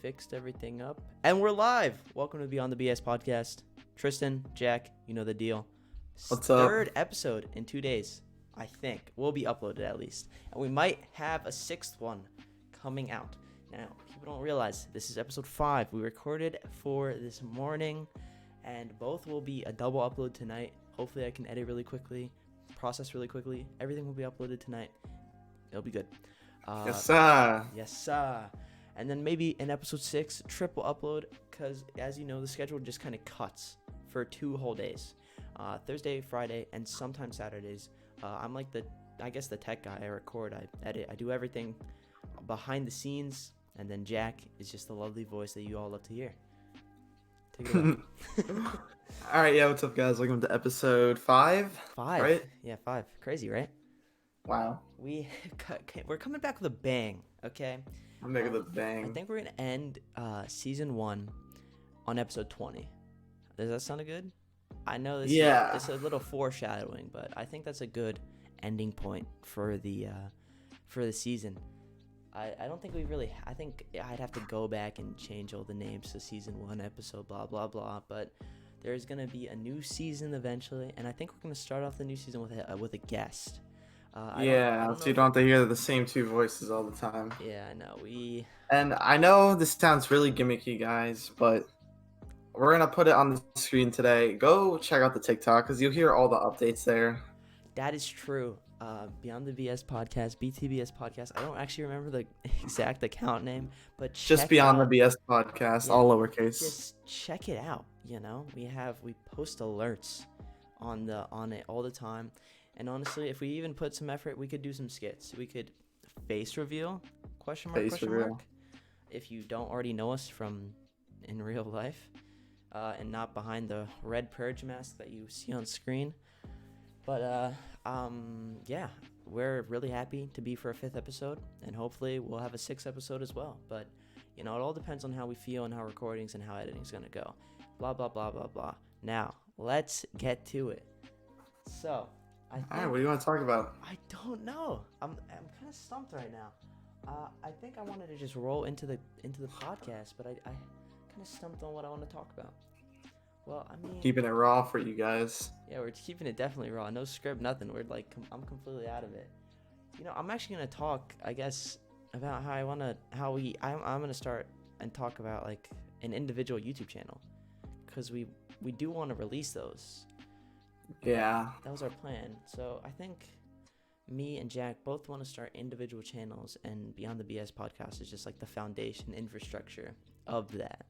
fixed everything up, and we're live. Welcome to Beyond the BS podcast. Tristan, Jack, you know the deal. What's up? Third episode in 2 days, I think, will be uploaded at least, and we might have a sixth one coming out. Now, people don't realize this is episode 5. We recorded for this morning, and both will be a double upload tonight. Hopefully, I can edit really quickly, process really quickly. Everything will be uploaded tonight. It'll be good. Yes, sir. Yes, sir. And then maybe in episode 6, triple upload, because as you know, the schedule just kind of cuts for 2 whole days. Thursday, Friday, and sometimes Saturdays. I'm like the tech guy. I record, I edit, I do everything behind the scenes. And then Jack is just the lovely voice that you all love to hear. Take it away. All right, yeah, what's up, guys? Welcome to episode 5. 5. Right? Yeah, 5. Crazy, right? Wow. We're coming back with a bang, okay? I'm making the bang. I think we're going to end season 1 on episode 20. Does that sound good? I know this is a little foreshadowing, but I think that's a good ending point for the season. I don't think I think I'd have to go back and change all the names to season 1 episode blah blah blah, but there's going to be a new season eventually, and I think we're going to start off the new season with a guest. So you don't have to hear the same 2 voices all the time. Yeah, I know. And I know this sounds really gimmicky, guys, but we're going to put it on the screen today. Go check out the TikTok, because you'll hear all the updates there. That is true. Beyond the BS podcast, BTBS podcast. I don't actually remember the exact account name, but Just Beyond the BS podcast, yeah, all lowercase. Just check it out. You know, we post alerts on it all the time. And honestly, if we even put some effort, we could do some skits. We could face reveal, question mark. If you don't already know us from in real life, and not behind the red purge mask that you see on screen. But yeah, we're really happy to be for a 5th episode, and hopefully we'll have a 6th episode as well. But you know, it all depends on how we feel and how recordings and how editing's gonna go. Blah blah blah blah blah. Now let's get to it. So. All right, what do you want to talk about? I don't know. I'm kind of stumped right now. I think I wanted to just roll into the podcast, but I kind of stumped on what I want to talk about. Well, I mean, Keeping it raw for you guys. Yeah, we're keeping it definitely raw. No script, nothing. We're like, I'm completely out of it. You know, I'm actually gonna talk, I guess, about I'm gonna start and talk about like an individual YouTube channel, because we do want to release those. Yeah. That was our plan. So I think me and Jack both want to start individual channels, and Beyond the BS podcast is just like the foundation infrastructure of that.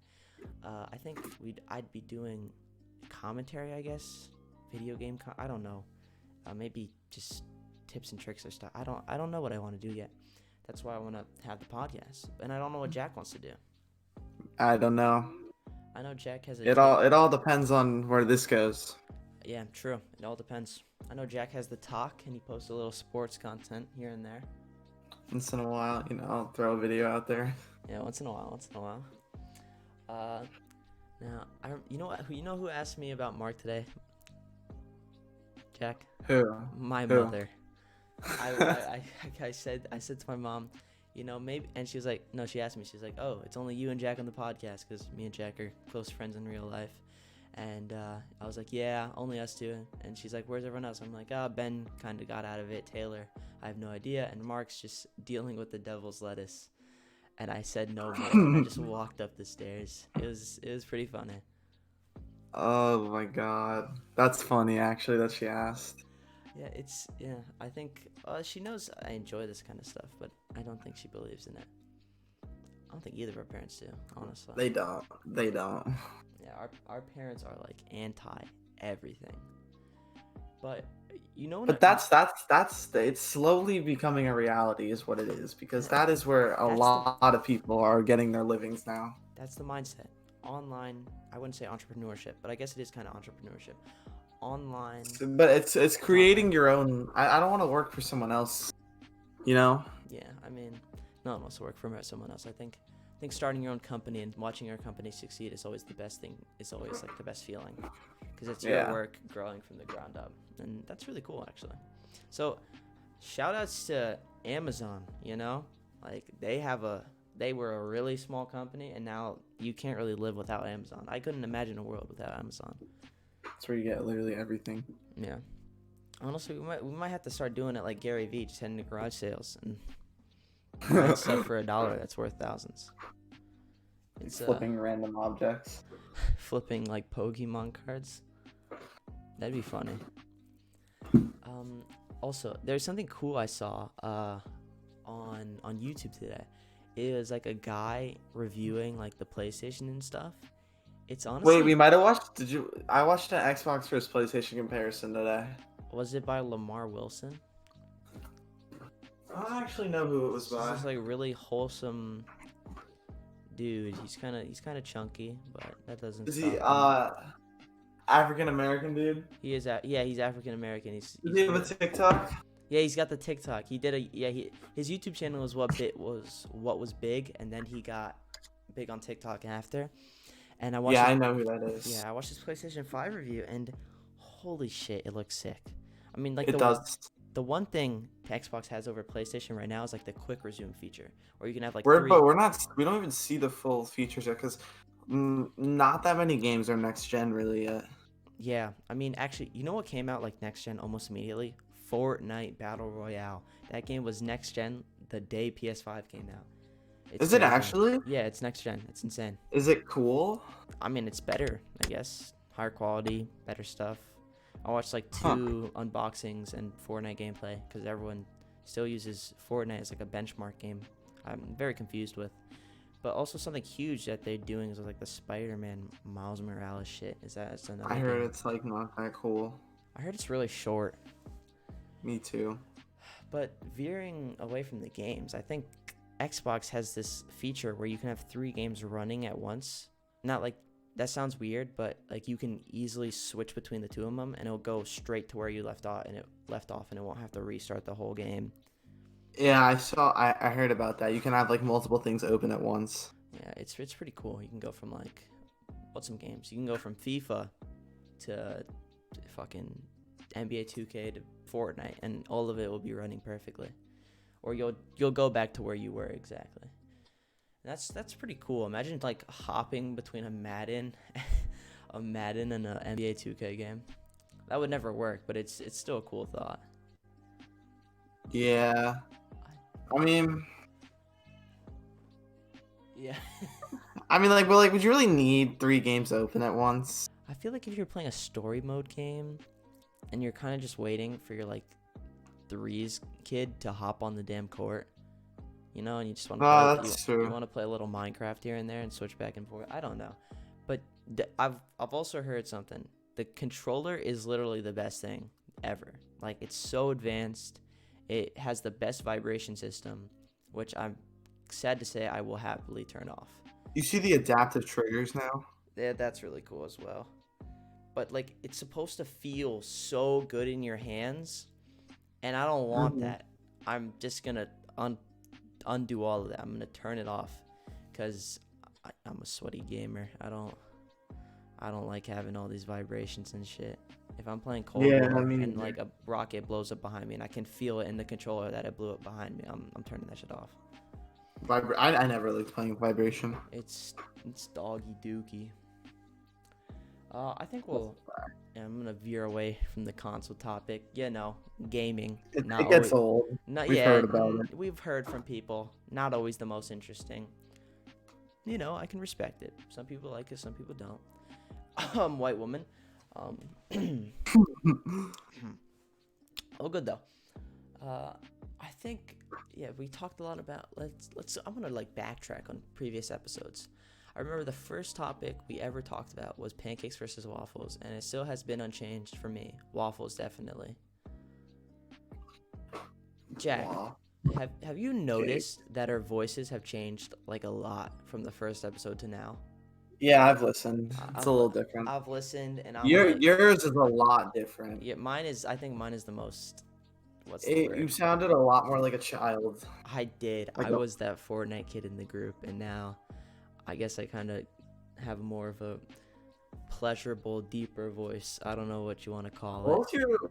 I think I'd be doing commentary, I guess, video game. I don't know. Maybe just tips and tricks or stuff. I don't know what I want to do yet. That's why I want to have the podcast, and I don't know what Jack wants to do. I don't know. I know Jack has It all depends on where this goes. Yeah, true. It all depends. I know Jack has the talk, and he posts a little sports content here and there. Once in a while, I'll throw a video out there. Yeah, once in a while. Now, you know who asked me about Mark today? Jack? Who? My mother. I said to my mom, maybe, and she was like, no, she asked me, she's like, oh, it's only you and Jack on the podcast, because me and Jack are close friends in real life. And I was like, yeah, only us two. And she's like, where's everyone else? I'm like, Ben kind of got out of it. Taylor, I have no idea. And Mark's just dealing with the devil's lettuce. And I said no more. And I just walked up the stairs. It was pretty funny. Oh my god, that's funny actually that she asked. Yeah, I think she knows I enjoy this kind of stuff, but I don't think she believes in it. I don't think either of our parents do, honestly. They don't. Yeah, our parents are like anti everything. But But that's it's slowly becoming a reality is what it is, because that is where a lot of people are getting their livings now. That's the mindset. Online, I wouldn't say entrepreneurship, but I guess it is kind of entrepreneurship. Online. But it's creating your own. I don't want to work for someone else, Yeah, I mean, no one wants to work for someone else. I think starting your own company and watching your company succeed is always the best thing. It's always like the best feeling, because it's your work growing from the ground up, and that's really cool actually. So, shout outs to Amazon. Like they have they were a really small company, and now you can't really live without Amazon. I couldn't imagine a world without Amazon. That's where you get literally everything. Yeah. Honestly, we might have to start doing it like Gary Vee, just heading to garage sales and buying stuff for $1 that's worth thousands. It's Flipping random objects. flipping like Pokemon cards. That'd be funny. Also, there's something cool I saw on YouTube today. It was like a guy reviewing like the PlayStation and stuff. It's honestly. Wait, we might have watched. Did you? I watched an Xbox versus PlayStation comparison today. Was it by Lamar Wilson? I don't actually know who it was by. He's like really wholesome dude. He's kind of chunky, but that doesn't. Is stop he him. African American dude? He is. Yeah, he's African American. Does he have a TikTok? Yeah, he's got the TikTok. He did his YouTube channel was what was big, and then he got big on TikTok after. And I watched. Yeah, I know who that is. Yeah, I watched his PlayStation 5 review, and holy shit, it looks sick. I mean, like it does. The one thing Xbox has over PlayStation right now is like the quick resume feature, where you can have like. But we don't even see the full features yet because not that many games are next gen really yet. Yeah, I mean, actually, you know what came out like next gen almost immediately? Fortnite Battle Royale. That game was next gen the day PS5 came out. Is it actually? Yeah, it's next gen. It's insane. Is it cool? I mean, it's better, I guess. Higher quality, better stuff. I watched like 2 unboxings and Fortnite gameplay because everyone still uses Fortnite as like a benchmark game. I'm very confused with. But also something huge that they're doing is like the Spider-Man Miles Morales shit. It's another I heard game. it's like not that cool. I heard it's really short. Me too. But veering away from the games, I think Xbox has this feature where you can have 3 games running at once. Not like that sounds weird, but like you can easily switch between the 2 of them, and it'll go straight to where you left off, and it won't have to restart the whole game. Yeah, I heard about that. You can have like multiple things open at once. Yeah, it's pretty cool. You can go from like, what's some games? You can go from FIFA to fucking NBA 2K to Fortnite, and all of it will be running perfectly. Or you'll go back to where you were exactly. That's pretty cool. Imagine like hopping between a Madden and a NBA 2K game. That would never work, but it's still a cool thought. Yeah. I mean, yeah. I mean, would you really need 3 games open at once? I feel like if you're playing a story mode game and you're kind of just waiting for your like 3's kid to hop on the damn court, you know, and you just want to you want to play a little Minecraft here and there and switch back and forth. I don't know, but I've also heard something. The controller is literally the best thing ever. Like, it's so advanced. It has the best vibration system, which I'm sad to say I will happily turn off. You see the adaptive triggers now? Yeah, that's really cool as well. But like, it's supposed to feel so good in your hands, and I don't want that. I'm just gonna undo all of that. I'm gonna turn it off because I'm a sweaty gamer. I don't like having all these vibrations and shit. If I'm playing Cold War and like a rocket blows up behind me and I can feel it in the controller that it blew up behind me, I'm turning that shit off. I never liked playing vibration. It's doggy dookie. I think I'm gonna veer away from the console topic. Gaming. It gets old. Heard about it. We've heard from people. Not always the most interesting. I can respect it. Some people like it, some people don't. White woman. Oh, good though. I think we talked a lot about. I'm gonna like backtrack on previous episodes. I remember the first topic we ever talked about was pancakes versus waffles, and it still has been unchanged for me. Waffles, definitely. Jack, have you noticed that our voices have changed like a lot from the first episode to now? Yeah, I've listened. It's a little different. I've listened, and yours is a lot different. Yeah, I think mine is the most. What's the word? You sounded a lot more like a child. I did. I was that Fortnite kid in the group, and now I guess I kind of have more of a pleasurable, deeper voice. I don't know what you want to call it.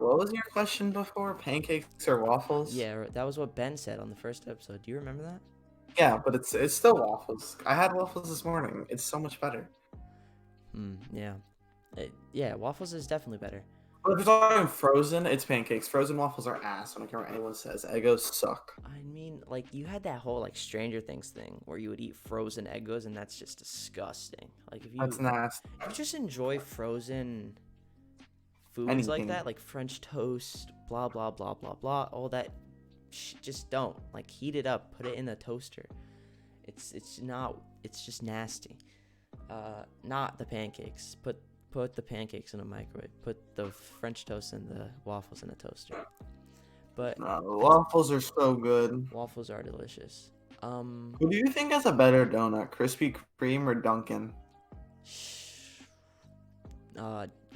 What was your question before? Pancakes or waffles? Yeah, that was what Ben said on the first episode. Do you remember that? Yeah, but it's still waffles. I had waffles this morning. It's so much better. Yeah. Yeah, waffles is definitely better. But if you're talking frozen, it's pancakes. Frozen waffles are ass. I don't care what anyone says. Eggos suck. I mean, like, you had that whole, like, Stranger Things thing where you would eat frozen Eggos, and that's just disgusting. Like, That's nasty. if you just enjoy frozen foods like Anything. that, like French toast, blah, blah, blah, blah, blah, all that, just don't. Like, heat it up, put it in the toaster. It's just nasty. Not the pancakes. Put the pancakes in a microwave. Put the French toast and the waffles in a toaster. But Waffles are so good. waffles are delicious. Who do you think has a better donut, Krispy Kreme or Dunkin'?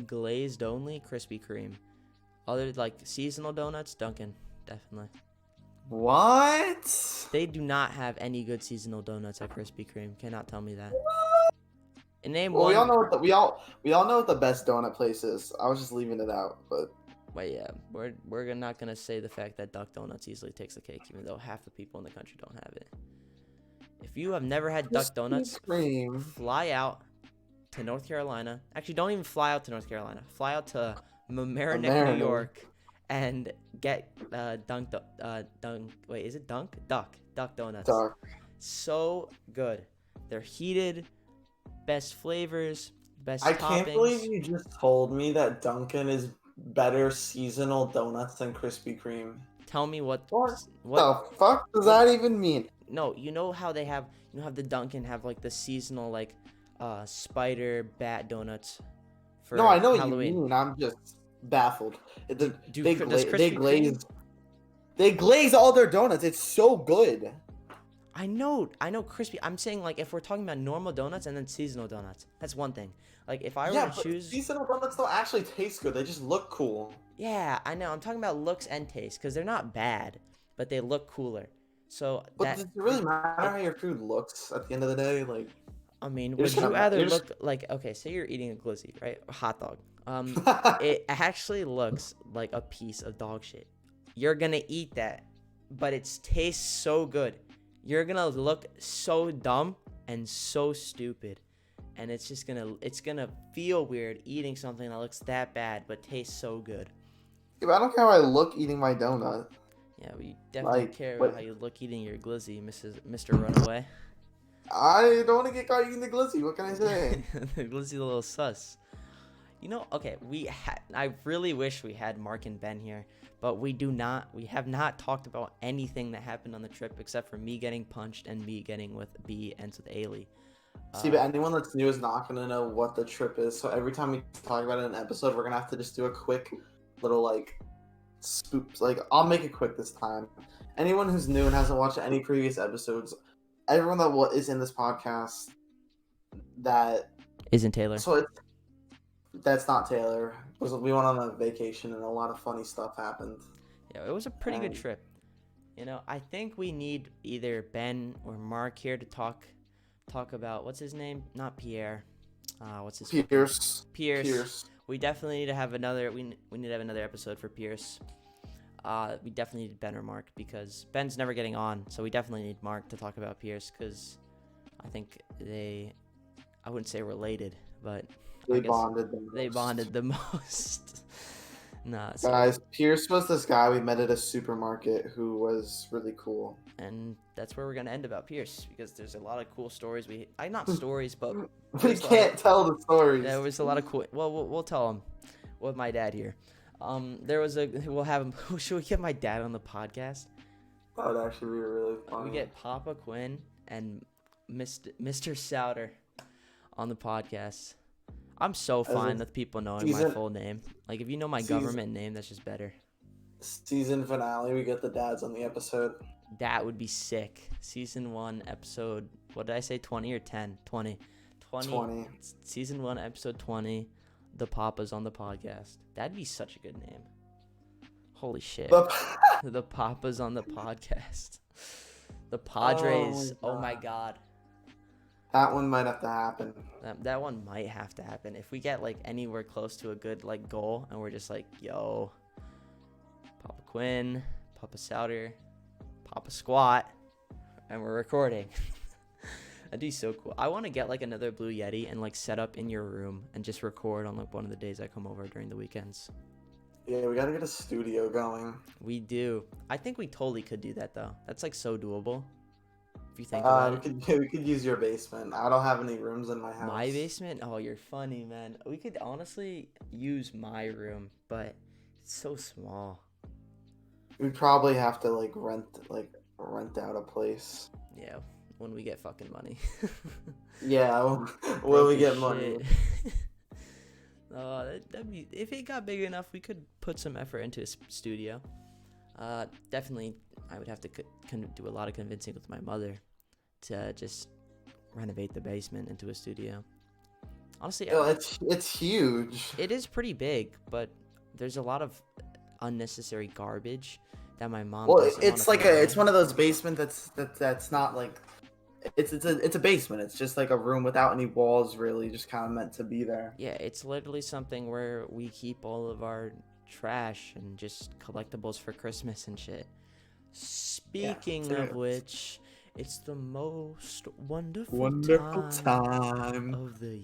Glazed only, Krispy Kreme. Other like seasonal donuts, Dunkin', definitely. What? They do not have any good seasonal donuts at Krispy Kreme. Cannot tell me that. And name Well, one. we all know what we all know what the best donut place is. I was just leaving it out, but But yeah, we're not gonna say the fact that Duck Donuts easily takes the cake, even though half the people in the country don't have it. If you have never had Duck Donuts, Kreme. fly out to North Carolina. Actually, don't even fly out to North Carolina. Fly out to Mamaroneck, New York, and get Wait, is it Dunk? Duck Donuts. Duck. So good. They're heated, best flavors, best I toppings. can't believe you just told me that Dunkin' is better seasonal donuts than Krispy Kreme. Tell me what the fuck does that even mean? No, you know how they have, the Dunkin' have like the seasonal like spider bat donuts for No, I know Halloween. what you mean. I'm just baffled. Does Krispy Kreme? They glaze all their donuts. It's so good. I know crispy. I'm saying like if we're talking about normal donuts and then seasonal donuts, that's one thing. Like if I were to choose, seasonal donuts don't actually taste good. They just look cool. Yeah, I know. I'm talking about looks and taste because they're not bad, but they look cooler. So But does it really matter how your food looks at the end of the day? Like, I mean, would you rather look like, okay, say you're eating a glizzy, right? A hot dog. It actually looks like a piece of dog shit. You're gonna eat that, but it tastes so good. You're gonna look so dumb and so stupid, and it's gonna feel weird eating something that looks that bad but tastes so good. Yeah, but I don't care how I look eating my donut. Yeah, we definitely care about how you look eating your glizzy, Mr. Runaway. I don't want to get caught eating the glizzy. What can I say? The glizzy a little sus. Okay, I really wish we had Mark and Ben here, but we do not. We have not talked about anything that happened on the trip except for me getting punched and me getting with B ends with Ailey. See, but anyone that's new is not going to know what the trip is. So every time we talk about it in an episode, we're going to have to just do a quick little, like, spoops. Like, I'll make it quick this time. Anyone who's new and hasn't watched any previous episodes, everyone that is in this podcast that isn't Taylor. So that's not Taylor. We went on a vacation and a lot of funny stuff happened. Yeah, it was a pretty good trip. I think we need either Ben or Mark here to talk about what's his name? Not Pierre. What's his name? Pierce. We definitely need to have another. We need to have another episode for Pierce. We definitely need Ben or Mark because Ben's never getting on, so we definitely need Mark to talk about Pierce because I think I wouldn't say related, but they bonded the most. Nah, guys, Pierce was this guy we met at a supermarket who was really cool. And that's where we're gonna end about Pierce because there's a lot of cool stories. Not stories, but we can't tell the stories. There was a lot of cool. Well, we'll tell them with my dad here. We'll have him. Should we get my dad on the podcast? That would actually be really fun. We get Papa Quinn and Mr. Souter on the podcast. I'm so fine with people knowing my full name. Like, if you know my government name, that's just better. Season finale, we get the dads on the episode. That would be sick. Season 1, episode, what did I say, 20 or 10? 20. 20. Season 1, episode 20, the Papas on the podcast. That'd be such a good name. Holy shit. The Papas on the podcast. The Padres. Oh my god. That one might have to happen. That one might have to happen. If we get, like, anywhere close to a good, like, goal, and we're just like, yo, Papa Quinn, Papa Souter, Papa Squat, and we're recording. That'd be so cool. I want to get like another Blue Yeti and like set up in your room and just record on like one of the days I come over during the weekends. Yeah, we gotta get a studio going. We do. I think we totally could do that though. That's like so doable. If you think about it. We could use your basement. I don't have any rooms in my house. My basement? Oh, you're funny, man. We could honestly use my room, but it's so small. We'd probably have to rent out a place. Yeah, when we get fucking money. Yeah, when we get money. That'd be, if it got big enough, we could put some effort into a studio. Definitely, I would have to do a lot of convincing with my mother to just renovate the basement into a studio. Honestly, it's huge. It is pretty big, but there's a lot of unnecessary garbage that my mom. Well, it's like it's one of those basements that's not like. It's a basement. It's just like a room without any walls, really, just kind of meant to be there. Yeah, it's literally something where we keep all of our trash and just collectibles for Christmas and shit. Speaking of which, it's the most wonderful time of the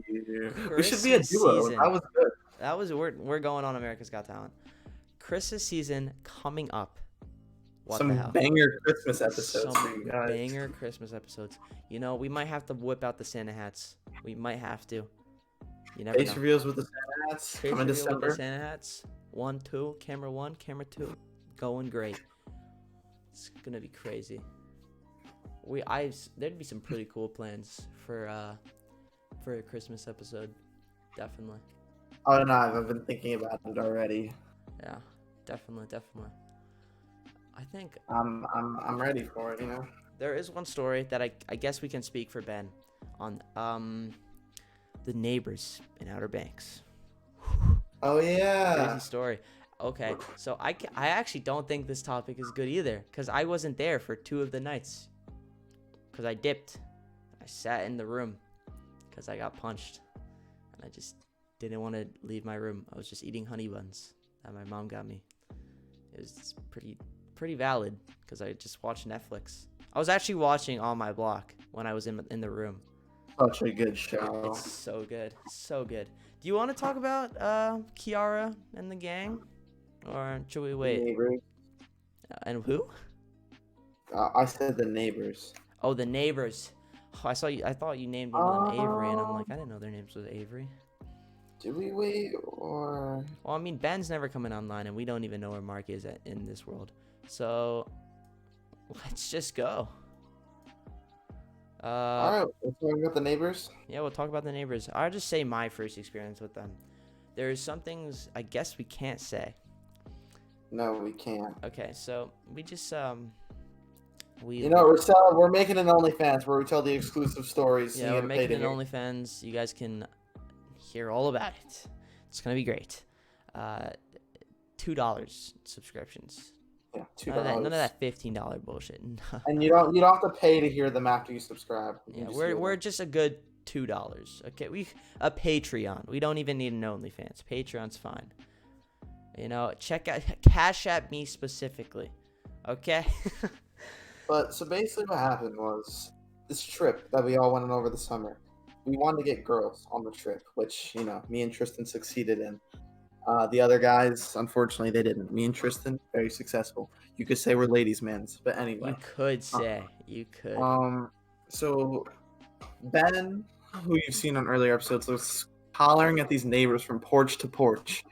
year. We should be a duo. That was good. That was we're going on America's Got Talent. Christmas season coming up. Some banger Christmas episodes for you guys. Banger Christmas episodes. You know, we might have to whip out the Santa hats. We might have to. You never know. Face reveals with the Santa hats coming December. With the Santa hats. 1, 2, camera 1, camera 2. Going great. It's gonna be crazy. There'd be some pretty cool plans for a Christmas episode. Definitely. Oh no, I've been thinking about it already. Yeah, definitely. I think I'm ready for it, you know. There is one story that I guess we can speak for Ben on the neighbors in Outer Banks. Oh yeah. Crazy story. Okay, so I actually don't think this topic is good either because I wasn't there for 2 of the nights because I dipped. I sat in the room because I got punched and I just didn't want to leave my room. I was just eating honey buns that my mom got me. It was pretty valid because I just watched Netflix. I was actually watching On My Block when I was in the room. Such a good show. It's so good. Do you want to talk about Kiara and the gang? Or should we wait? Neighbors. And who? I said the neighbors. Oh, the neighbors. Oh, I thought you named one of them Avery, and I'm like, I didn't know their names was Avery. Do we wait or? Well, I mean, Ben's never coming online, and we don't even know where Mark is in this world. So, let's just go. All right, let's talk about the neighbors. Yeah, we'll talk about the neighbors. I'll just say my first experience with them. There's some things I guess we can't say. No, we can't. Okay, so we just we're making an OnlyFans where we tell the exclusive stories. Yeah, we're making an OnlyFans. You guys can hear all about it. It's gonna be great. $2 subscriptions. Yeah, $2. None of that $15 bullshit. And you don't have to pay to hear them after you subscribe. We're just a good $2. Okay, a Patreon. We don't even need an OnlyFans. Patreon's fine. You know, check out Cash App me specifically. Okay. But so basically, what happened was this trip that we all went on over the summer. We wanted to get girls on the trip, which me and Tristan succeeded in. The other guys, unfortunately, they didn't. Me and Tristan, very successful. You could say we're ladies' mans, but anyway. You could say. You could. So Ben, who you've seen on earlier episodes, was hollering at these neighbors from porch to porch.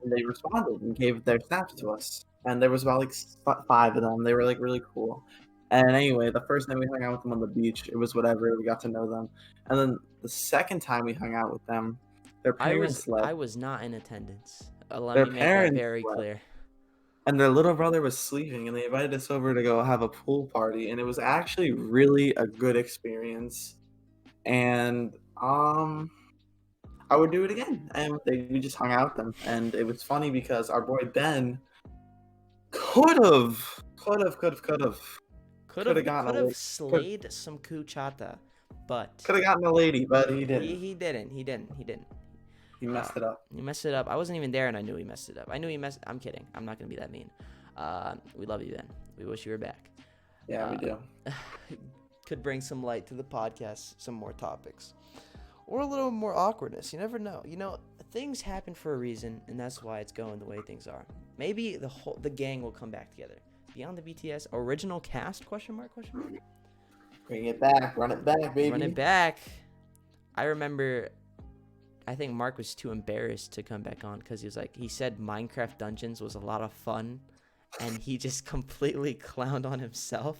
And they responded and gave their snaps to us. And there was about 5 of them. They were really cool. And anyway, the first night we hung out with them on the beach, it was whatever. We got to know them. And then the second time we hung out with them, their parents left. I was not in attendance. Let me make that very clear. And their little brother was sleeping, and they invited us over to go have a pool party, and it was actually really a good experience. And I would do it again. And we just hung out with them, and it was funny because our boy Ben could have slayed some kuchata, but could have gotten a lady, but he didn't. He didn't. He messed it up. He messed it up. I wasn't even there, and I knew he messed it up. I'm kidding. I'm not gonna be that mean. We love you, Ben. We wish you were back. Yeah, we do. Could bring some light to the podcast, some more topics, or a little more awkwardness. You never know. Things happen for a reason, and that's why it's going the way things are. Maybe the gang will come back together. Beyond the BTS original cast? Question mark? Bring it back, run it back, baby. Run it back. I remember. I think Mark was too embarrassed to come back on because he said Minecraft Dungeons was a lot of fun, and he just completely clowned on himself.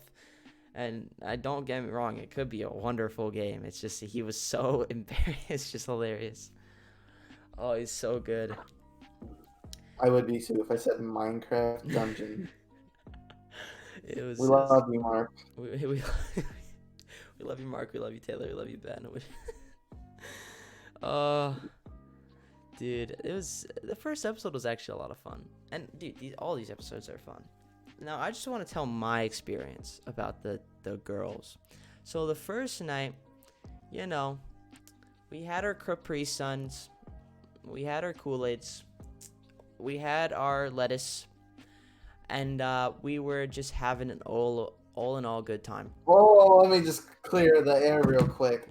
And don't get me wrong, it could be a wonderful game. It's just he was so embarrassed. It's just hilarious. Oh, he's so good. I would be too if I said Minecraft Dungeon. We love you, Mark. We love you, Mark. We love you, Taylor. We love you, Ben. Dude, the first episode was actually a lot of fun. And dude, all these episodes are fun. Now, I just want to tell my experience about the girls. So the first night, we had our Capri Suns, we had our Kool-Aids, we had our lettuce, and we were just having an all in all good time. Oh, let me just clear the air real quick.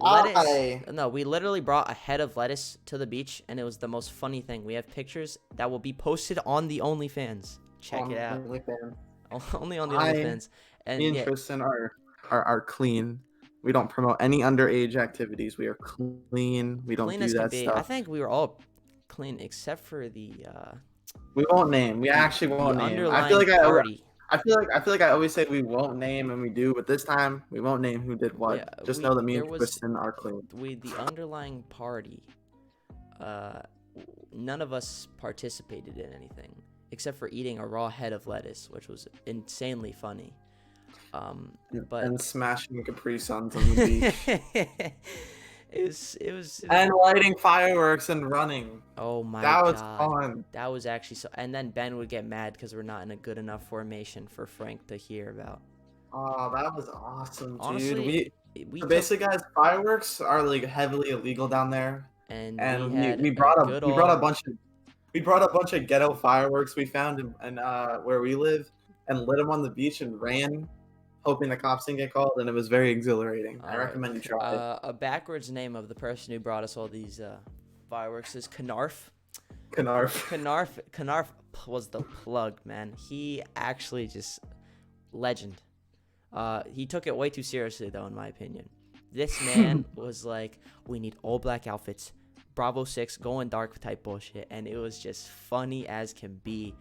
No, we literally brought a head of lettuce to the beach, and it was the most funny thing. We have pictures that will be posted on the OnlyFans. Check it out. Only on the OnlyFans. And me and Tristan are clean. We don't promote any underage activities. We are clean. We don't clean do as that can be. stuff. I think we were all clean except for the we won't name. We actually won't name. I feel like I always say we won't name, and we do, but this time we won't name who did what. Yeah, know that me and Tristan are clean. The underlying party, none of us participated in anything except for eating a raw head of lettuce, which was insanely funny. And smashing Capri Suns on the beach. It was and lighting fireworks and running. Oh my god, that was fun. That was actually so. And then Ben would get mad because we're not in a good enough formation for Frank to hear about. Oh, that was awesome, dude. Honestly, basically, guys, fireworks are like heavily illegal down there, and we brought a bunch of ghetto fireworks we found in where we live and lit them on the beach and ran, hoping the cops didn't get called, and it was very exhauling. I recommend you try it. A backwards name of the person who brought us all these fireworks is Knarf. Knarf was the plug, man. He actually just legend. He took it way too seriously, though, in my opinion. This man was like, we need all black outfits, Bravo 6, going dark type bullshit, and it was just funny as can be.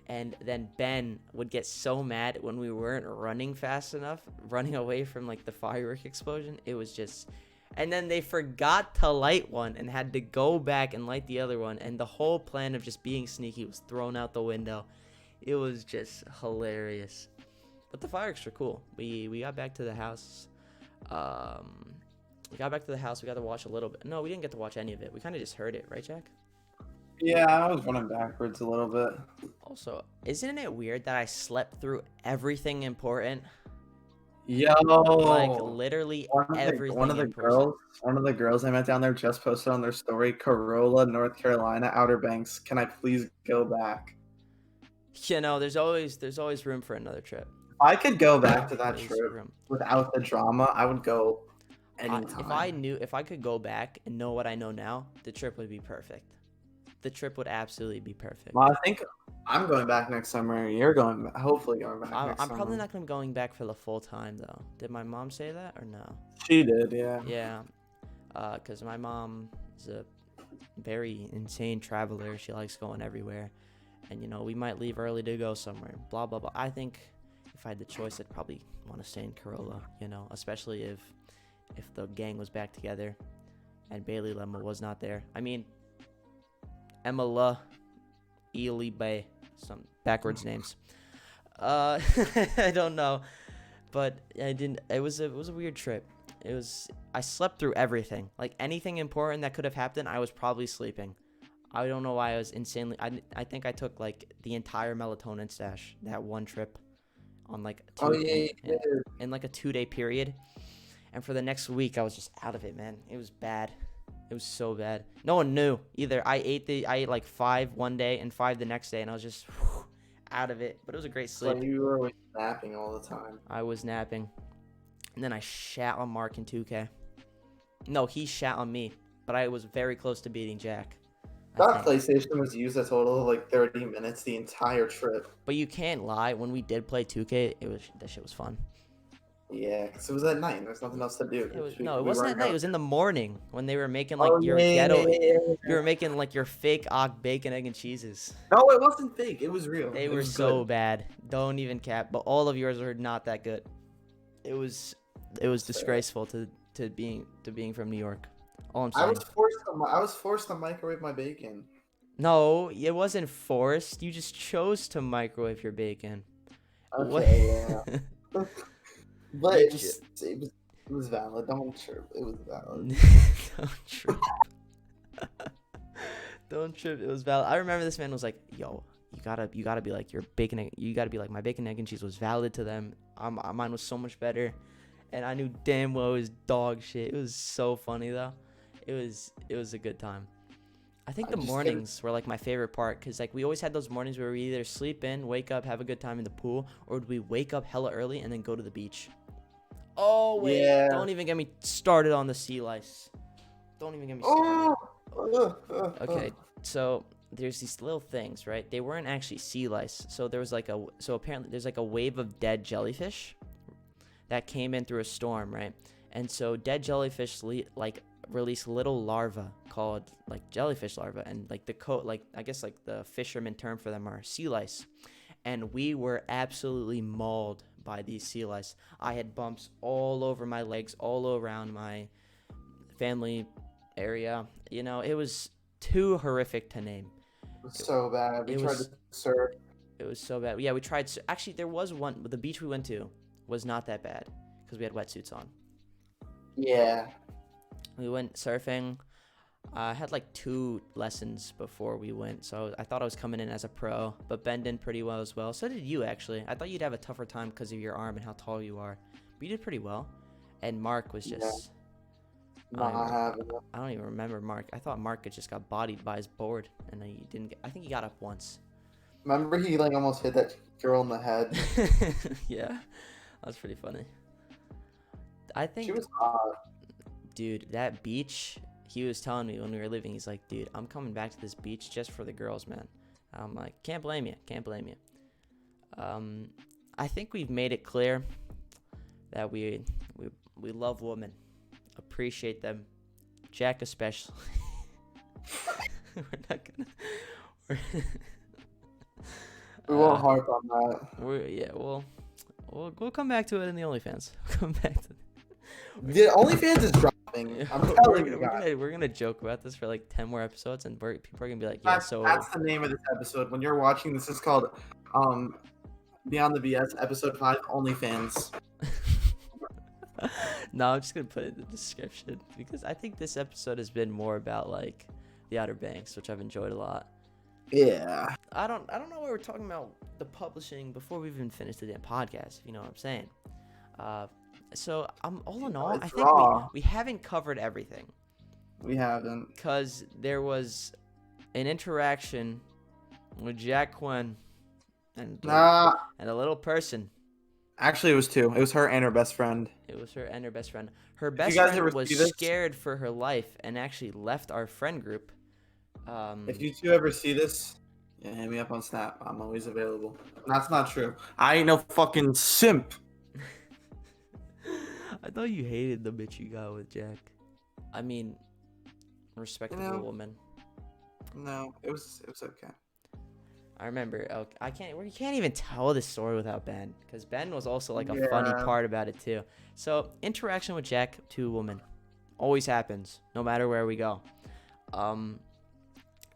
And then Ben would get so mad when we weren't running fast enough, running away from like the firework explosion. It was just, and then they forgot to light one and had to go back and light the other one. And the whole plan of just being sneaky was thrown out the window. It was just hilarious. But the fireworks were cool. We got back to the house. We got to watch a little bit. No, we didn't get to watch any of it. We kind of just heard it, right, Jack? Yeah, I was running backwards a little bit. Also, isn't it weird that I slept through everything important? Yo, like literally everything. One of the girls I met down there just posted on their story, Corolla, North Carolina, Outer Banks. Can I please go back? There's always room for another trip. If I could go back to that trip without the drama, I would go anytime. If I could go back and know what I know now, the trip would be perfect. The trip would absolutely be perfect. Well, I think I'm going back next summer. You're hopefully going back next summer. I'm probably not going back for the full time, though. Did my mom say that or no? She did, yeah. Yeah. Because my mom is a very insane traveler. She likes going everywhere. And, we might leave early to go somewhere. Blah, blah, blah. I think if I had the choice, I'd probably want to stay in Corolla, especially if the gang was back together and Bailey Lemma was not there. I mean, Emma Ely Bay, some backwards names. I don't know, but I didn't. It was a weird trip. I slept through everything. Like anything important that could have happened, I was probably sleeping. I don't know why I was insanely. I think I took like the entire melatonin stash that one trip, on like in like a 2-day period, and for the next week I was just out of it, man. It was bad. It was so bad. No one knew either. I ate like 5 one day and 5 the next day, and I was just out of it, but it was a great So sleep. you were always napping all the time. I was napping, and then I shat on Mark in 2K. No, he shat on me, but I was very close to beating Jack. That PlayStation was used a total of like 30 minutes the entire trip. But you can't lie. When we did play 2K, that shit was fun. Yeah, because it was at night. There's nothing else to do. It wasn't at night. It was in the morning when they were making like Oh, your yeah, ghetto. yeah. You were making like your fake bacon, egg, and cheeses. No, it wasn't fake. It was real. They It were was so good. bad. Don't even cap. But all of yours were not that good. It was disgraceful to being from New York. All I'm saying. I was forced to microwave my bacon. No, it wasn't forced. You just chose to microwave your bacon. Okay, yeah. But You it was valid. Don't trip. It was valid. Don't trip. Don't trip. It was valid. I remember this man was like, "Yo, you gotta be like your bacon. You gotta be like my bacon, egg, and cheese was valid to them. Mine was so much better." And I knew damn well it was dog shit. It was so funny though. It was a good time. I think the mornings were like my favorite part because like we always had those mornings where we either sleep in, wake up, have a good time in the pool, or we wake up hella early and then go to the beach. Oh wait, Yeah. don't even get me started on the sea lice. Don't even get me started. Okay, so there's these little things, right? They weren't actually sea lice. So there was apparently there's like a wave of dead jellyfish that came in through a storm, right? And so dead jellyfish release little larvae called like jellyfish larvae, and like I guess like the fisherman term for them are sea lice. And we were absolutely mauled by these sea lice. I had bumps all over my legs, all around my family area. You know, it was too horrific to name. It was so bad. We tried to surf. It was so bad. Yeah, we tried. Actually, there was one. The beach we went to was not that bad because we had wetsuits on. Yeah. We went surfing. I had like 2 lessons before we went, so I thought I was coming in as a pro, but Ben did pretty well as well. So did you, actually. I thought you'd have a tougher time because of your arm and how tall you are, but you did pretty well. And Mark was just... Yeah. I don't even remember Mark. I thought Mark had just got bodied by his board, and he didn't get... I think he got up once. Remember he like almost hit that girl in the head? Yeah, that was pretty funny. I think... She was hot. Dude, that beach... He was telling me when we were leaving, he's like, dude, I'm coming back to this beach just for the girls, man. I'm like, can't blame you. I think we've made it clear that we love women, appreciate them, Jack especially. We're not gonna. We won't harp on that. We'll come back to it in the OnlyFans. Come back to. The OnlyFans is dropping. I'm telling you guys. We're gonna joke about this for like 10 more episodes, and people are gonna be like, yeah. That's the name of this episode. When you're watching, this is called Beyond the BS episode 5 OnlyFans. No, I'm just gonna put it in the description because I think this episode has been more about like the Outer Banks, which I've enjoyed a lot. Yeah. I don't know why we're talking about the publishing before we even finished the damn podcast, if you know what I'm saying. So all in all, I think we haven't covered everything. We haven't. Because there was an interaction with Jack Quinn and a little person. Actually, it was 2. It was her and her best friend. Her best friend was scared for her life and actually left our friend group. If you 2 ever see this, yeah, hit me up on Snap. I'm always available. That's not true. I ain't no fucking simp. I thought you hated the bitch you got with Jack. I mean, respectable woman. No, it was okay. I remember. We can't even tell this story without Ben, because Ben was also like a funny part about it too. So interaction with Jack to a woman always happens, no matter where we go.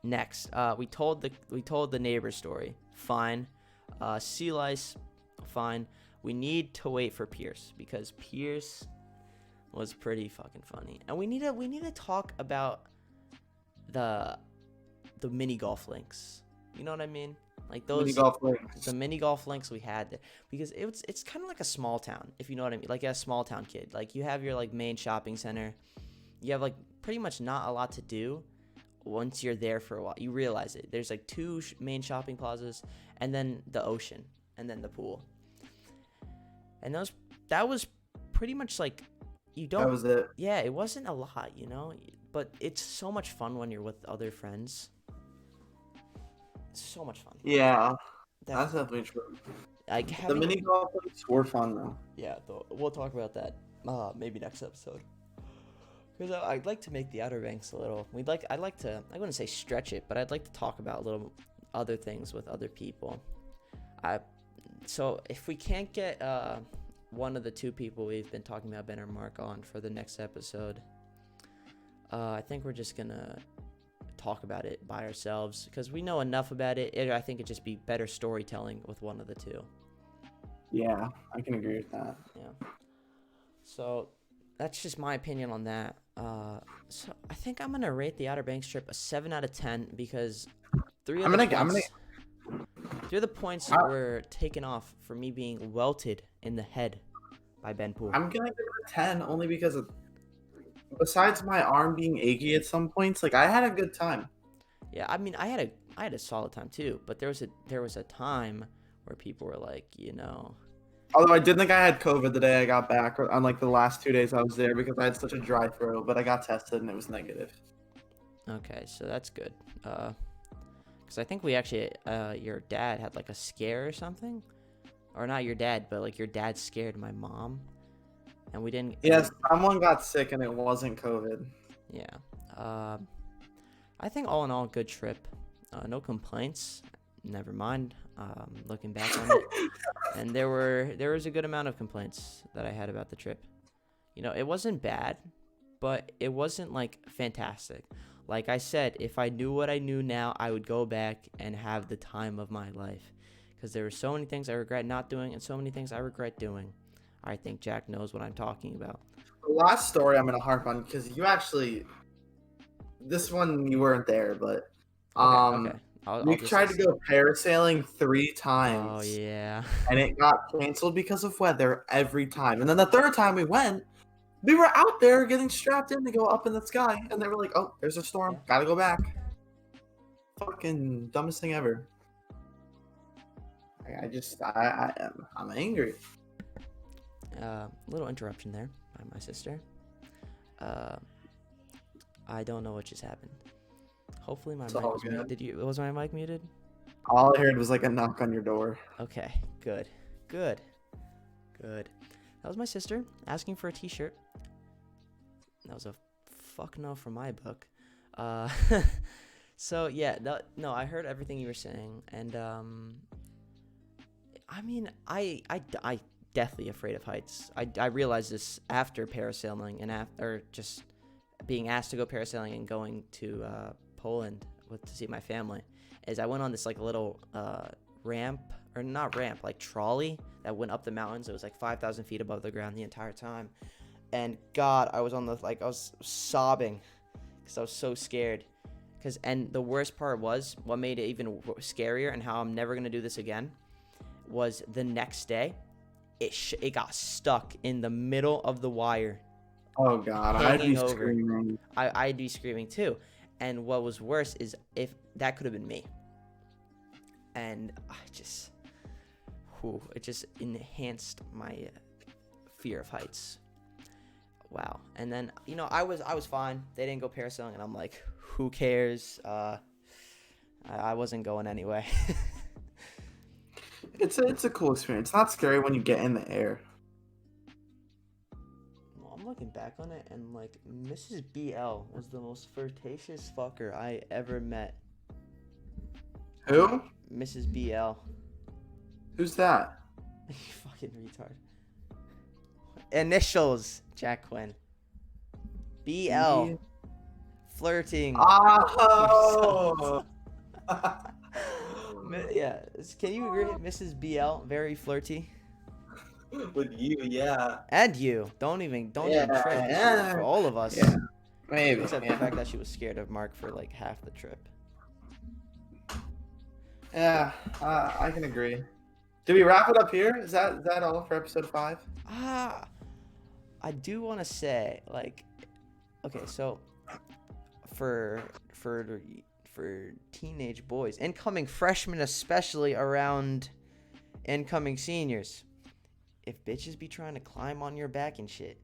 Next, we told the neighbor story. Fine. Sea lice. Fine. We need to wait for Pierce because Pierce was pretty fucking funny, and we need to talk about the mini golf links. You know what I mean? Like those the mini golf links we had there, because it's kind of like a small town, if you know what I mean. Like a small town kid. Like you have your like main shopping center. You have like pretty much not a lot to do once you're there for a while. You realize it. There's like 2 main shopping plazas, and then the ocean, and then the pool. And that was pretty much like, you don't. That was it. Yeah, it wasn't a lot, you know, but it's so much fun when you're with other friends. So much fun. Yeah, that's Definitely. definitely true. Like The having, mini golf links were fun though. yeah, we'll talk about that maybe next episode. Because I'd like to make the Outer Banks a little. I'd like to. I wouldn't say stretch it, but I'd like to talk about little other things with other people. So if we can't get one of the two people we've been talking about, Ben or Mark, on for the next episode, I think we're just gonna talk about it by ourselves because we know enough about it. I think it'd just be better storytelling with one of the two. Yeah, I can agree with that. Yeah. So that's just my opinion on that. So I think I'm gonna rate the Outer Banks trip a 7 out of 10 because three of the points were taken off for me being welted in the head by Ben Poole. I'm gonna give it a 10 only because besides my arm being achy at some points, like I had a good time. Yeah, I mean I had a solid time too, but there was a time where people were like, you know. Although I did think I had COVID the day I got back, on like the last 2 days I was there because I had such a dry throat, but I got tested and it was negative. Okay, so that's good. Because I think we actually, your dad had like a scare or something, or not your dad, but like your dad scared my mom, and we didn't. Yes, someone got sick and it wasn't COVID. Yeah. I think all in all, good trip. No complaints. Never mind. Looking back on it, and there was a good amount of complaints that I had about the trip. You know, it wasn't bad, but it wasn't like fantastic. Like I said, if I knew what I knew now, I would go back and have the time of my life. Because there were so many things I regret not doing and so many things I regret doing. I think Jack knows what I'm talking about. The last story I'm going to harp on, because you actually... This one, you weren't there, but... Okay. We tried to go parasailing 3 times. Oh, yeah. And it got canceled because of weather every time. And then the third time we went, we were out there getting strapped in to go up in the sky, and they were like, "Oh, there's a storm. Gotta go back." Fucking dumbest thing ever. I'm angry. Little interruption there by my sister. I don't know what just happened. Hopefully my mic was muted. Was my mic muted? All I heard was like a knock on your door. Okay, good. That was my sister asking for a t-shirt. That was a fuck no from my book. So yeah, no, I heard everything you were saying, and I mean, I deathly afraid of heights. I realized this after parasailing and after just being asked to go parasailing and going to Poland to see my family. Is I went on this like little ramp, or not ramp, like trolley that went up the mountains. It was like 5,000 feet above the ground the entire time. And God, I was I was sobbing because I was so scared. And the worst part was, what made it even scarier and how I'm never going to do this again, was the next day, it got stuck in the middle of the wire. Oh God, I'd be screaming. I'd be screaming too. And what was worse is if that could have been me. And it just enhanced my fear of heights. Wow. And then, you know, I was fine. They didn't go parasailing, and I'm like, who cares? I wasn't going anyway. It's a cool experience. It's not scary when you get in the air. Well, I'm looking back on it, and like, Mrs. BL was the most flirtatious fucker I ever met. Who? Mrs. BL. Who's that? You fucking retard. Initials, Jack Quinn. BL. Flirting. Oh! Yeah. Can you agree, Mrs. BL? Very flirty. With you, yeah. And you. Don't even try. Yeah. For all of us. Yeah. Maybe. Except the fact that she was scared of Mark for like half the trip. Yeah, I can agree. Do we wrap it up here? Is that all for episode 5? I do want to say, like, okay, so for for teenage boys, incoming freshmen, especially around incoming seniors. If bitches be trying to climb on your back and shit,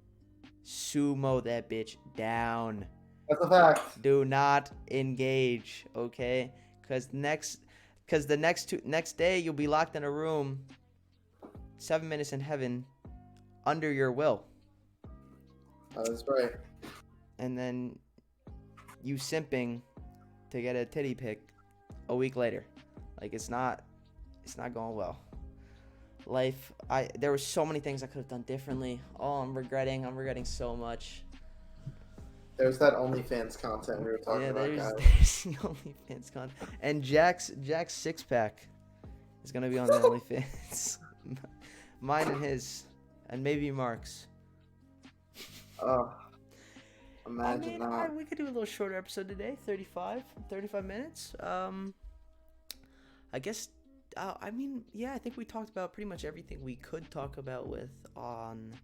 sumo that bitch down. That's a fact. Do not engage, okay? Because the next day you'll be locked in a room, 7 minutes in heaven, under your will, That's right. and then you simping to get a titty pic a week later. Like, it's not going well. Life, there were so many things I could have done differently. Oh, I'm regretting so much. There's that OnlyFans content we were talking about, guys. There's the OnlyFans content. And Jack's six pack is gonna be on the OnlyFans. Mine and his, and maybe Mark's. Oh, imagine that. We could do a little shorter episode today, 35 minutes. I guess. I think we talked about pretty much everything we could talk about with on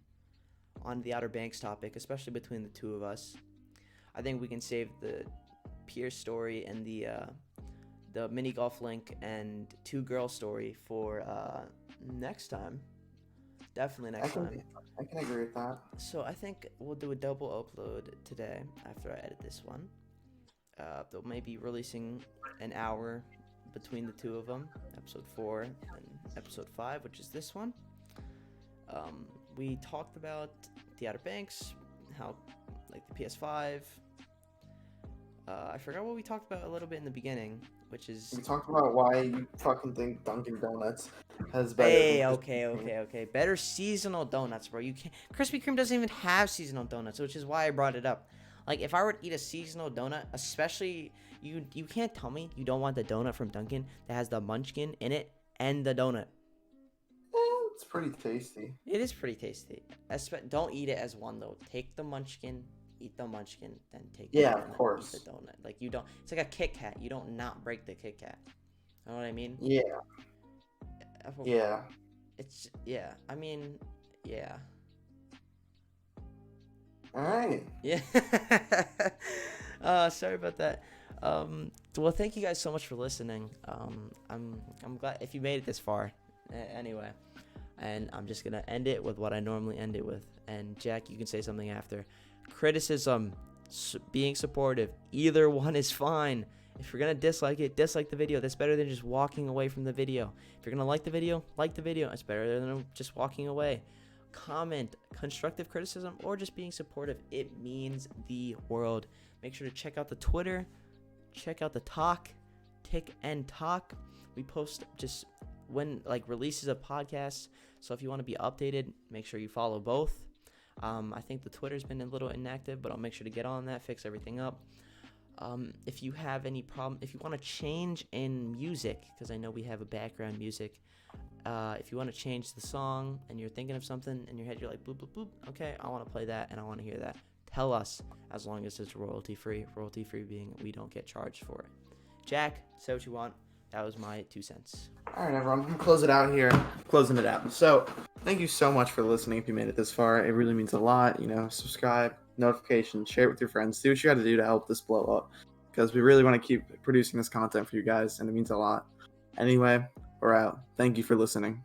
the Outer Banks topic, especially between the two of us. I think we can save the Pierce story and the mini golf link and 2 girl story for next time. Definitely next time. I can agree with that. So I think we'll do a double upload today after I edit this one. They'll maybe releasing an hour between the two of them, episode 4 and episode 5, which is this one. We talked about the Outer Banks, how, like, the PS5. I forgot what we talked about a little bit in the beginning, which is... We talked about why you fucking think Dunkin' Donuts has better... Hey, okay. Better seasonal donuts, bro. You can't... Krispy Kreme doesn't even have seasonal donuts, which is why I brought it up. Like, if I were to eat a seasonal donut, especially... You can't tell me you don't want the donut from Dunkin' that has the munchkin in it and the donut. It's pretty tasty. It is pretty tasty. Don't eat it as one, though. Take the munchkin, eat the munchkin, then take the donut, of course. eat the donut. Like, you don't... It's like a Kit Kat. You don't not break the Kit Kat. You know what I mean? Yeah. Yeah. It's... Yeah. I mean... Yeah. Alright. Yeah. Sorry about that. Well, thank you guys so much for listening. I'm glad if you made it this far. Anyway, and I'm just gonna end it with what I normally end it with. And Jack, you can say something after. Criticism, being supportive, either one is fine. If you're gonna dislike it, dislike the video. That's better than just walking away from the video. If you're gonna like the video, like the video. It's better than just walking away. Comment, constructive criticism, or just being supportive. It means the world. Make sure to check out the Twitter. Check out the Tick and Talk. We post just when releases of podcasts. So if you want to be updated, make sure you follow both. I think the Twitter's been a little inactive, but I'll make sure to get on that, fix everything up. If you have any problem, if you want to change in music, because I know we have a background music. If you want to change the song and you're thinking of something in your head, you're like, bloop, bloop, bloop. Okay, I want to play that and I want to hear that. Tell us, as long as it's royalty free. Royalty free being we don't get charged for it. Jack, say what you want. That was my 2 cents. All right, everyone. I'm going to close it out here. Closing it out. So, thank you so much for listening. If you made it this far, it really means a lot. Subscribe, notifications, share it with your friends. Do what you got to do to help this blow up. Because we really want to keep producing this content for you guys, and it means a lot. Anyway, we're out. Thank you for listening.